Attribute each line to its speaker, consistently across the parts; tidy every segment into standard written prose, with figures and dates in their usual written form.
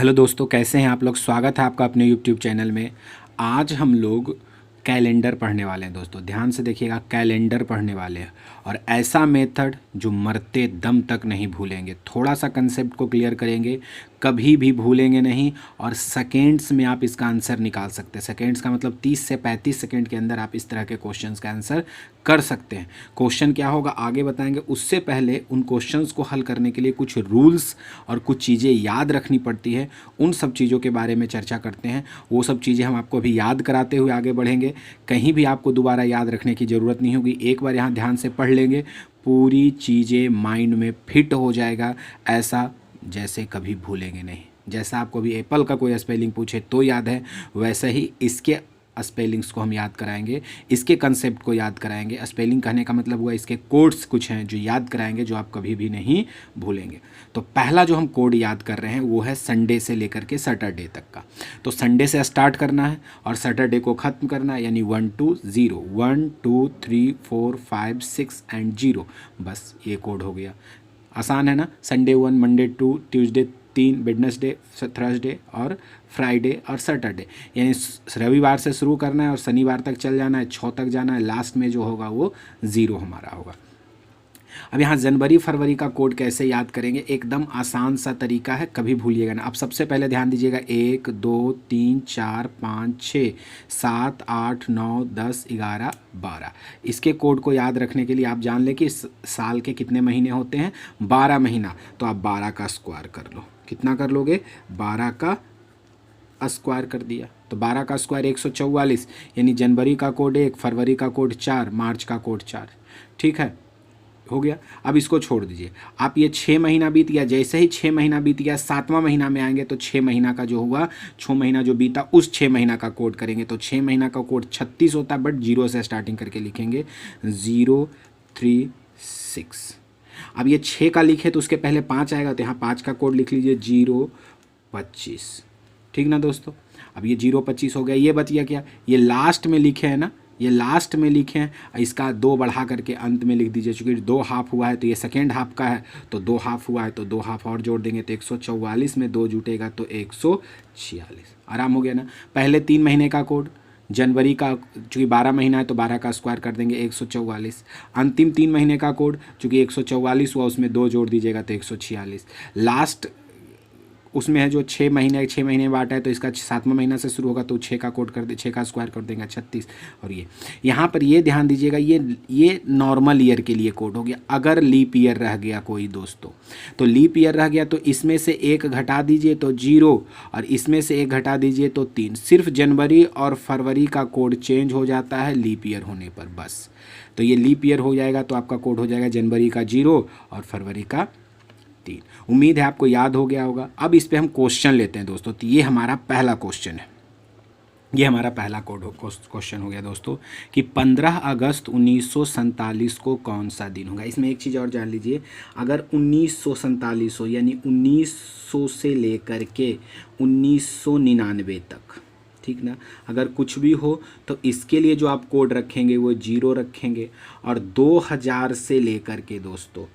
Speaker 1: Hello दोस्तों, कैसे हैं आप लोग। स्वागत है आपका अपने यूट्यूब चैनल में। आज हम लोग कैलेंडर पढ़ने वाले हैं दोस्तों। ध्यान से देखिएगा, कैलेंडर पढ़ने वाले हैं और ऐसा मेथड जो मरते दम तक नहीं भूलेंगे। थोड़ा सा कंसेप्ट को क्लियर करेंगे, कभी भी भूलेंगे नहीं और सेकेंड्स में आप इसका आंसर निकाल सकते हैं। सेकेंड्स का मतलब 30 से 35 सेकेंड के अंदर आप इस तरह के क्वेश्चंस का आंसर कर सकते हैं। क्वेश्चन क्या होगा आगे बताएंगे, उससे पहले उन क्वेश्चंस को हल करने के लिए कुछ रूल्स और कुछ चीज़ें याद रखनी पड़ती है। उन सब चीज़ों के बारे में चर्चा करते हैं। वो सब चीज़ें हम आपको अभी याद कराते हुए आगे बढ़ेंगे। कहीं भी आपको दोबारा याद रखने की ज़रूरत नहीं होगी। एक बार यहाँ ध्यान से पढ़ लेंगे, पूरी चीज़ें माइंड में फिट हो जाएगा। ऐसा जैसे कभी भूलेंगे नहीं। जैसा आपको भी एप्पल का कोई स्पेलिंग पूछे तो याद है, वैसे ही इसके स्पेलिंग्स को हम याद कराएंगे, इसके कंसेप्ट को याद कराएंगे। स्पेलिंग कहने का मतलब हुआ इसके कोड्स कुछ हैं जो याद कराएंगे, जो आप कभी भी नहीं भूलेंगे। तो पहला जो हम कोड याद कर रहे हैं वो है संडे से लेकर के सैटरडे तक का। तो संडे से स्टार्ट करना है और सैटरडे को ख़त्म करना है, यानी 1 2 0, 1 2 3 4 5 6 एंड 0। बस ये कोड हो गया। आसान है ना। Sunday 1, Monday 2, Tuesday 3, Wednesday, Thursday और फ्राइडे और सैटरडे। यानी रविवार से शुरू करना है और शनिवार तक चल जाना है, 6 तक जाना है। लास्ट में जो होगा वो 0 हमारा होगा। अब यहाँ जनवरी फरवरी का कोड कैसे याद करेंगे, एकदम आसान सा तरीका है, कभी भूलिएगा ना। अब सबसे पहले ध्यान दीजिएगा, 1 2 3 4 5 6 7 8 9 10 11 12। इसके कोड को याद रखने के लिए आप जान लें कि साल के कितने महीने होते हैं, 12 महीना। तो आप 12 का स्क्वायर कर लो। कितना कर लोगे, 12 का स्क्वायर कर दिया। तो 12 का स्क्वायर 144, यानी जनवरी का कोड 1, फरवरी का कोड 4, मार्च का कोड 4। ठीक है, हो गया। अब इसको छोड़ दीजिए। आप ये 6 महीना बीत गया। जैसे ही 6 महीना बीत गया, 7वां महीना में आएंगे तो 6 महीना का जो हुआ, 6 महीना जो बीता उस 6 महीना का कोड करेंगे। तो 6 महीना का कोड 36 होता है, बट 0 से स्टार्टिंग करके लिखेंगे, 0 3 6। अब ये 6 का लिखे तो उसके पहले 5 आएगा, तो यहाँ 5 का कोड लिख लीजिए, 0 25। ठीक ना दोस्तों। अब ये 0 25 हो गया। ये बच गया क्या, ये लास्ट में लिखे हैं ना, ये लास्ट में लिखे हैं। इसका 2 बढ़ा करके अंत में लिख दीजिए। चूँकि 2 हाफ हुआ है तो ये सेकेंड हाफ का है, तो 2 हाफ हुआ है तो 2 हाफ और जोड़ देंगे, तो 144 में 2 जुटेगा तो 146। आराम हो गया ना। पहले 3 महीने का कोड जनवरी का, चूँकि 12 महीना है तो 12 का स्क्वायर कर देंगे, 144। अंतिम 3 महीने का कोड, चूँकि 144 हुआ उसमें 2 जोड़ दीजिएगा तो 146। लास्ट उसमें है जो 6 महीने में बांटा है, तो इसका 7वां महीना से शुरू होगा तो 6 का कोड कर दे, 6 का स्क्वायर कर देंगे, 36। और ये यहाँ पर ये ध्यान दीजिएगा, ये नॉर्मल ईयर के लिए कोड हो गया। अगर लीप ईयर रह गया कोई दोस्तों, तो लीप ईयर रह गया तो इसमें से 1 घटा दीजिए तो 0, और इसमें से 1 घटा दीजिए तो 3। सिर्फ जनवरी और फरवरी का कोड चेंज हो जाता है लीप ईयर होने पर, बस। तो ये लीप ईयर हो जाएगा तो आपका कोड हो जाएगा जनवरी का 0 और फरवरी का 3। उम्मीद है आपको याद हो गया होगा। अब इस पे हम क्वेश्चन लेते हैं दोस्तों। तो ये हमारा पहला क्वेश्चन है, ये हमारा पहला क्वेश्चन हो गया दोस्तों कि 15 अगस्त 1947 को कौन सा दिन होगा। इसमें एक चीज़ और जान लीजिए, अगर 1947 हो, यानी 1900 से लेकर के 1999 तक, ठीक ना, अगर कुछ भी हो तो इसके लिए जो आप कोड रखेंगे वो 0 रखेंगे। और 2000 से लेकर के दोस्तों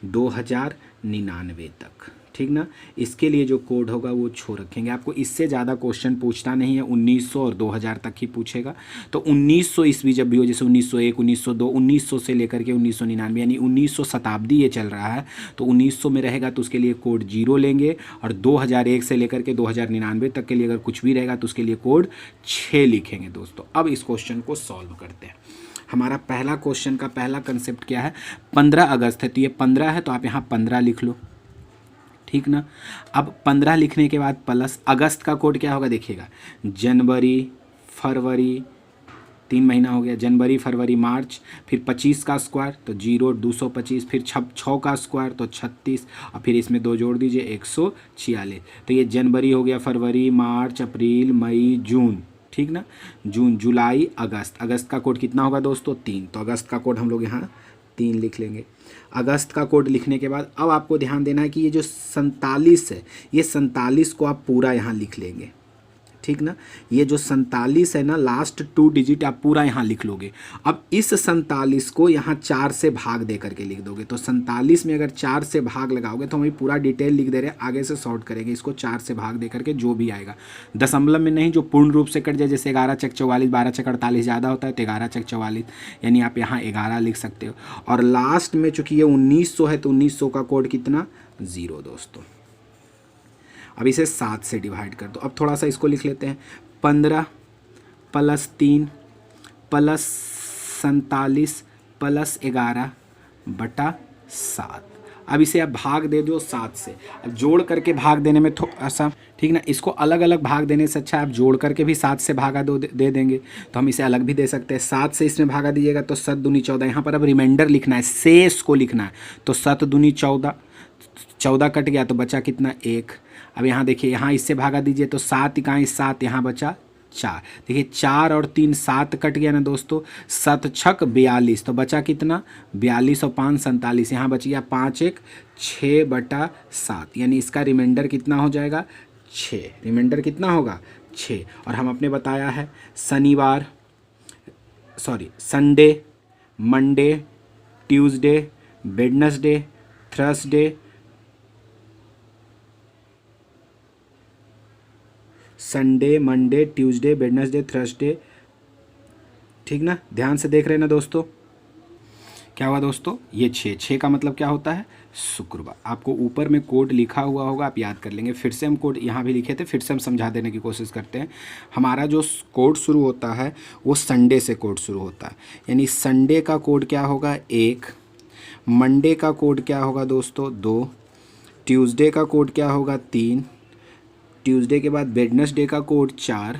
Speaker 1: 2099 तक, ठीक ना, इसके लिए जो कोड होगा वो रखेंगे। आपको इससे ज़्यादा क्वेश्चन पूछना नहीं है, 1900 और 2000 तक ही पूछेगा। तो 1900 ईस्वी जब भी हो, जैसे 1901, 1902, 1900 से लेकर के 1999, यानी 1900 शताब्दी ये चल रहा है, तो 1900 में रहेगा तो उसके लिए कोड 0 लेंगे। और 2001 से लेकर के 2099 तक के लिए अगर कुछ भी रहेगा तो उसके लिए कोड 6 लिखेंगे दोस्तों। अब इस क्वेश्चन को सॉल्व करते हैं। हमारा पहला क्वेश्चन का पहला कंसेप्ट क्या है, 15 अगस्त है, तो ये 15 है तो आप यहाँ 15 लिख लो, ठीक ना। अब 15 लिखने के बाद प्लस अगस्त का कोड क्या होगा देखिएगा, जनवरी फरवरी, 3 महीना हो गया, जनवरी फरवरी मार्च, फिर 25 का स्क्वायर तो 0 225, फिर 6 का स्क्वायर तो 36, और फिर इसमें 2 जोड़ दीजिए 146। तो ये जनवरी हो गया, फरवरी, मार्च, अप्रैल, मई, जून, ठीक ना, जून, जुलाई, अगस्त। अगस्त का कोड कितना होगा दोस्तों, 3। तो अगस्त का कोड हम लोग यहाँ 3 लिख लेंगे। अगस्त का कोड लिखने के बाद अब आपको ध्यान देना है कि ये जो 47 है, ये 47 को आप पूरा यहाँ लिख लेंगे, ठीक ना। ये जो 47 है ना, लास्ट 2 डिजिट आप पूरा यहाँ लिख लोगे। अब इस 47 को यहाँ 4 से भाग दे करके लिख दोगे। तो 47 में अगर 4 से भाग लगाओगे तो हम पूरा डिटेल लिख दे रहे हैं, आगे से शॉर्ट करेंगे इसको 4 से भाग दे करके जो भी आएगा। दशमलव में नहीं, जो पूर्ण रूप से कट जाए, जैसे 11 चक 44, 12 चक 48 ज़्यादा होता है तो 11 चक 44, यानी आप यहाँ 11 लिख सकते हो। और लास्ट में चूँकि ये 1900 है तो 1900 का कोड कितना, 0 दोस्तों। अब इसे 7 से डिवाइड कर दो। अब थोड़ा सा इसको लिख लेते हैं, 15 + 3 + 47 + 11 बटा 7। अब इसे आप भाग दे दो 7 से। अब जोड़ करके भाग देने में थोड़ा सा, ठीक ना, इसको अलग अलग भाग देने से अच्छा आप जोड़ करके भी 7 से भागा दे देंगे, तो हम इसे अलग भी दे सकते हैं। 7 से इसमें भागा दीजिएगा तो 7 दूनी 14। यहाँ पर अब रिमाइंडर लिखना है, शेष को लिखना है। तो 7 दूनी 14, 14 कट गया तो बचा कितना, 1। अब यहाँ देखिए, यहाँ इससे भागा दीजिए तो 7 इकाई 7, यहाँ बचा 4। देखिए 4 और 3 7 कट गया ना दोस्तों, 7 छक 42, तो बचा कितना, 42 और 5 47, यहाँ बच गया 5 1 6 बटा 7, यानी इसका रिमाइंडर कितना हो जाएगा, 6। रिमाइंडर कितना होगा, 6। और हम अपने बताया है Sunday, Monday, Tuesday, Wednesday, Thursday, Sunday, Monday, Tuesday, Wednesday, Thursday, ठीक ना। ध्यान से देख रहे हैं ना दोस्तों, क्या हुआ दोस्तों, ये 6 का मतलब क्या होता है, शुक्रवार। आपको ऊपर में कोड लिखा हुआ होगा, आप याद कर लेंगे। फिर से हम कोड यहाँ भी लिखे थे, फिर से हम समझा देने की कोशिश करते हैं। हमारा जो कोड शुरू होता है वो संडे से कोड शुरू होता है, यानी संडे का कोड क्या होगा, 1। मंडे का कोड क्या होगा दोस्तों, 2। ट्यूसडे का कोड क्या होगा, 3। ट्यूसडे के बाद वेडनेसडे का कोड 4,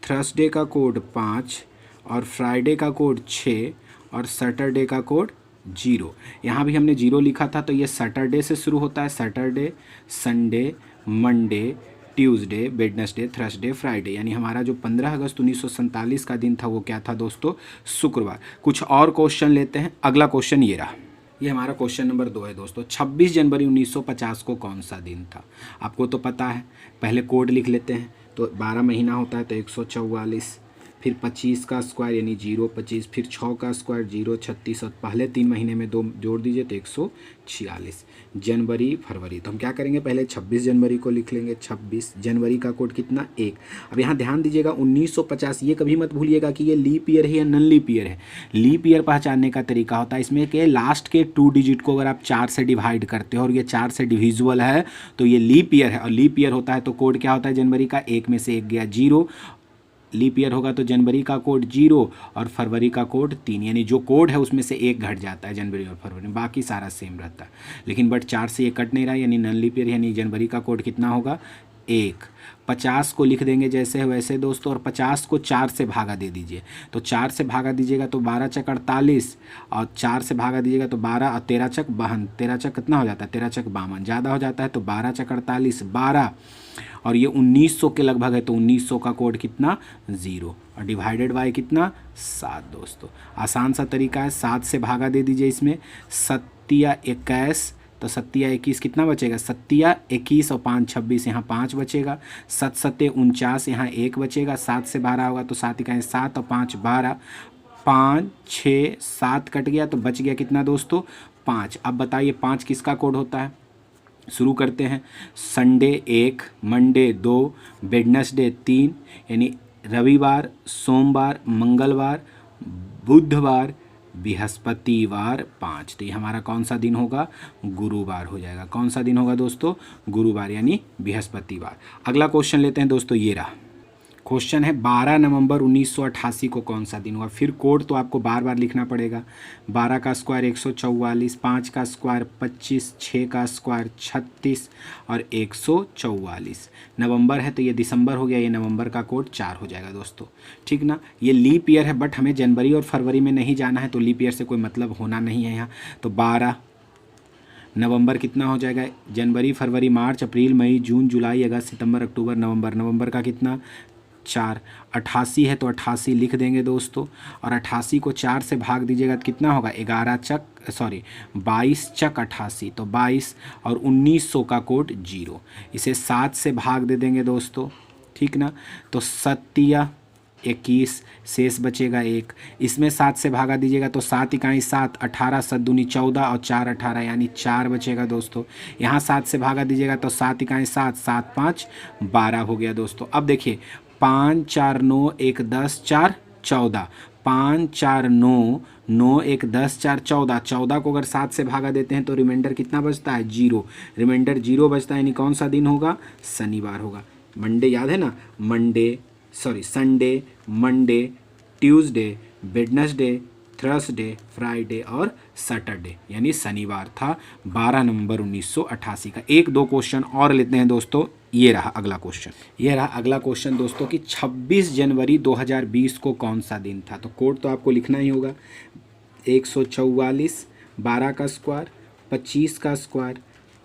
Speaker 1: थर्सडे का कोड 5, और फ्राइडे का कोड 6, और सैटरडे का कोड 0। यहाँ भी हमने 0 लिखा था, तो ये सैटरडे से शुरू होता है। Saturday, Sunday, Monday, Tuesday, Wednesday, Thursday, Friday, यानी हमारा जो 15 अगस्त 1947 का दिन था वो क्या था दोस्तों, शुक्रवार। कुछ और क्वेश्चन लेते हैं। अगला क्वेश्चन ये रहा, ये हमारा क्वेश्चन नंबर 2 है दोस्तों। 26 जनवरी 1950 को कौन सा दिन था, आपको तो पता है। पहले कोड लिख लेते हैं, तो 12 महीना होता है तो 144, फिर 25 का स्क्वायर यानी 0 25, फिर 6 का स्क्वायर 0 36, और पहले 3 महीने में 2 जोड़ दीजिए तो 146। जनवरी फरवरी, तो हम क्या करेंगे, पहले 26 जनवरी को लिख लेंगे। 26 जनवरी का कोड कितना, 1। अब यहाँ ध्यान दीजिएगा 1950, ये कभी मत भूलिएगा कि ये लीप ईयर है या नन लीप ईयर है। लीप ईयर पहचानने का तरीका होता है इसमें कि लास्ट के 2 डिजिट को अगर आप 4 से डिवाइड करते हो और ये 4 से डिविजिबल है तो ये लीप ईयर है। और लीप ईयर होता है तो कोड क्या होता है जनवरी का, 1 में से 1 गया 0। लीप ईयर होगा तो जनवरी का कोड 0 और फरवरी का कोड 3, यानी जो कोड है उसमें से 1 घट जाता है जनवरी और फरवरी में, बाकी सारा सेम रहता है। लेकिन बट 4 से ये कट नहीं रहा, यानी नन लीप ईयर, यानी जनवरी का कोड कितना होगा, 1। 50 को लिख देंगे जैसे है वैसे दोस्तों, और 50 को 4 से भागा दे दीजिए। तो 4 से भागा दीजिएगा तो 12 चक 48, और 4 से भागा दीजिएगा तो 12, और 13 चक 52, 13 चक कितना हो जाता है, 13 चक 52, ज़्यादा हो जाता है तो 12 चक 48 12, और ये 1900 के लगभग है तो 1900 का कोड कितना, 0, और डिवाइडेड बाय कितना, 7 दोस्तों। आसान सा तरीका है, 7 से भागा दे दीजिए इसमें। 7 21, तो 7 21 कितना बचेगा, 7 21 और 5 26, यहाँ 5 बचेगा। 7 7 49, यहाँ 1 बचेगा। 7 से 12 होगा तो 7 इकाई 7 और 5 12, 5 6 7 कट गया तो बच गया कितना दोस्तों, 5। अब बताइए 5 किसका कोड होता है, शुरू करते हैं। संडे 1, मंडे 2, वेडनेसडे 3, यानी रविवार, सोमवार, मंगलवार, बुधवार, बृहस्पतिवार 5। तो ये हमारा कौन सा दिन होगा, गुरुवार हो जाएगा। कौन सा दिन होगा दोस्तों, गुरुवार यानी बृहस्पतिवार। अगला क्वेश्चन लेते हैं दोस्तों, ये रहा क्वेश्चन है 12 नवंबर 1988 को कौन सा दिन हुआ। फिर कोड तो आपको बार बार लिखना पड़ेगा। 12 का स्क्वायर 144, 5 का स्क्वायर 25, 6 का स्क्वायर 36 और 144। नवंबर है तो ये दिसंबर हो गया, ये नवंबर का कोड 4 हो जाएगा दोस्तों, ठीक ना। ये लीप ईयर है बट हमें जनवरी और फरवरी में नहीं जाना है, तो लीप ईयर से कोई मतलब होना नहीं है यहाँ। तो 12 नवंबर कितना हो जाएगा, जनवरी फरवरी मार्च अप्रैल मई जून जुलाई अगस्त सितंबर अक्टूबर नवंबर, नवंबर का कितना 4। 88 है तो 88 लिख देंगे दोस्तों, और 88 को 4 से भाग दीजिएगा तो कितना होगा, 22 चक 88, तो 22, और 1900 का कोड 0। इसे 7 से भाग दे देंगे दोस्तों, ठीक ना। तो 7 21, शेष बचेगा 1। इसमें 7 से भागा दीजिएगा तो 7 इकाई 7, 18, 7 दूनी 14 और 4 18 यानी 4 बचेगा दोस्तों। यहाँ 7 से भागा दीजिएगा तो 7 इकाई 7, 7 5 12 हो गया दोस्तों। अब देखिए 5 4 9 1 10 4 14, 5 4 9 9 1 10 4 14, 14 को अगर 7 से भागा देते हैं तो रिमाइंडर कितना बचता है? 0। रिमाइंडर 0 बचता है यानी कौन सा दिन होगा? शनिवार होगा। मंडे याद है ना, Sunday, Monday, Tuesday, Wednesday, Thursday, Friday और सैटरडे यानी शनिवार था 12 नवंबर 1988 का। 1-2 क्वेश्चन और लेते हैं दोस्तों। ये रहा अगला क्वेश्चन दोस्तों कि 26 जनवरी 2020 को कौन सा दिन था? तो कोड तो आपको लिखना ही होगा। 144, 12 का स्क्वायर, 25 का स्क्वायर,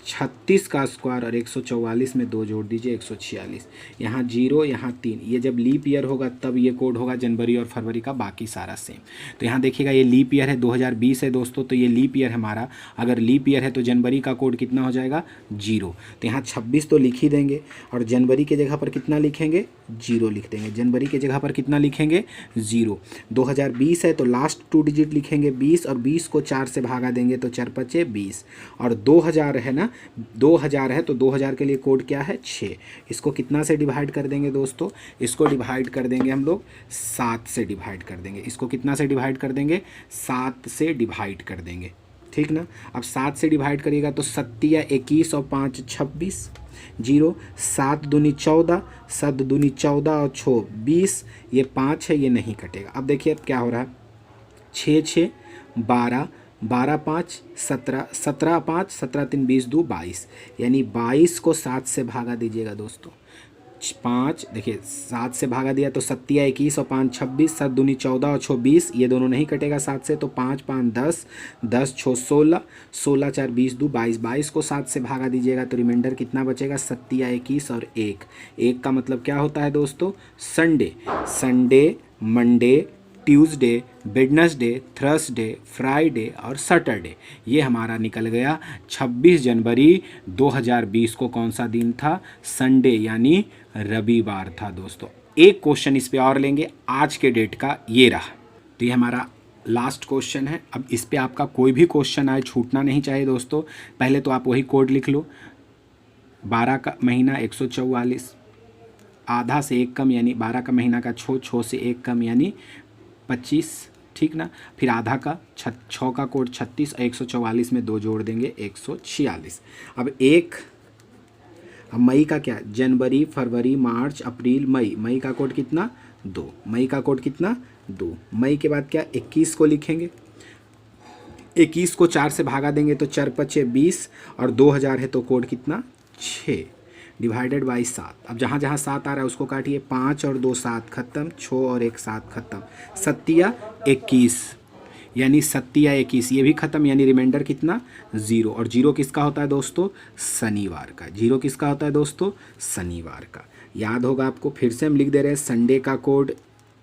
Speaker 1: 36 का स्क्वायर और 144 में 2 जोड़ दीजिए 146। यहाँ 0 यहाँ 3। ये जब लीप ईयर होगा तब ये कोड होगा जनवरी और फरवरी का, बाकी सारा सेम। तो यहाँ देखिएगा ये लीप ईयर है, 2020 है दोस्तों, तो ये लीप ईयर हमारा। अगर लीप ईयर है तो जनवरी का कोड कितना हो जाएगा? 0। तो यहाँ 26 तो लिख ही देंगे और जनवरी के जगह पर कितना लिखेंगे? 0 लिख देंगे। जनवरी के जगह पर कितना लिखेंगे? 0। 2020 है तो लास्ट 2 डिजिट लिखेंगे 20 और 20 को 4 से भागा देंगे तो 4 5 20। और 2000 है ना, 2000 है तो 2000 के लिए कोड क्या है? 6। इसको कितना से डिवाइड कर देंगे दोस्तों? इसको डिवाइड कर देंगे हम लोग 7 से डिवाइड कर देंगे। इसको कितना से डिवाइड कर देंगे? 7 से डिवाइड कर देंगे, ठीक ना। अब 7 से डिवाइड करिएगा तो 7 21 और 5 26, 0। 7 दूनी 14, 7 दूनी 14 और 6 20। ये 5 है, ये नहीं कटेगा। अब देखिए अब क्या हो रहा है, 6 6 12, 12 5 17, 17 5 17 3 20 2 22 यानी 22 को 7 से भागा दीजिएगा दोस्तों। 5 देखिए 7 से भागा दिया तो 7 21 और 5 26, 7 दूनी 14 और 6 20। ये दोनों नहीं कटेगा 7 से तो 5 5 10, 10 6 16, 16 4 20 2 22। 22 को 7 से भागा दीजिएगा तो रिमाइंडर कितना बचेगा? 7 21 और 1। 1 का मतलब क्या होता है दोस्तों? Sunday, Monday, Tuesday, Wednesday, Thursday, Friday और सैटरडे। ये हमारा निकल गया 26 जनवरी 2020 को कौन सा दिन था? संडे यानी रविवार था दोस्तों। एक क्वेश्चन इस पे और लेंगे आज के डेट का, ये रहा। तो ये हमारा लास्ट क्वेश्चन है। अब इस पे आपका कोई भी क्वेश्चन आए छूटना नहीं चाहिए दोस्तों। पहले तो आप वही कोड लिख लो। 12 का महीना 144, आधा से 1 कम यानी 12 का महीना का 6 से 1 कम यानी 25, ठीक ना। फिर आधा का 6 का कोड 36 और 144 में 2 जोड़ देंगे 146। अब मई का क्या? जनवरी, फरवरी, मार्च, अप्रैल, मई। मई का कोड कितना? 2। मई का कोड कितना? 2। मई के बाद क्या? 21 को लिखेंगे। 21 को 4 से भागा देंगे तो 4 5 20 और 2000 है तो कोड कितना? 6 डिवाइडेड बाई 7। अब जहाँ जहाँ 7 आ रहा है उसको काटिए। 5 और 2 7 खत्म, 6 और 1 7 खत्म, 7 21 यानी 7 21 ये भी खत्म यानी रिमाइंडर कितना? 0। और 0 किसका होता है दोस्तों? शनिवार का। 0 किसका होता है दोस्तों? शनिवार का। याद होगा आपको। फिर से हम लिख दे रहे हैं। संडे का कोड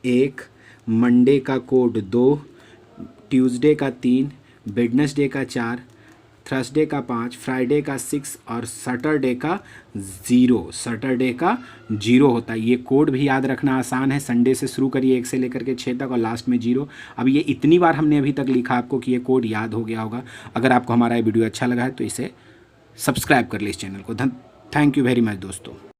Speaker 1: 1, मंडे का कोड 2, ट्यूसडे का 3, वेडनेसडे का 4, थर्सडे का 5, फ्राइडे का 6 और सैटरडे का 0। सैटरडे का 0 होता है। ये कोड भी याद रखना आसान है। संडे से शुरू करिए 1 से लेकर के 6 तक और लास्ट में 0। अब ये इतनी बार हमने अभी तक लिखा आपको कि ये कोड याद हो गया होगा। अगर आपको हमारा ये वीडियो अच्छा लगा है तो इसे सब्सक्राइब कर ले इस चैनल को। थैंक यू वेरी मच दोस्तों।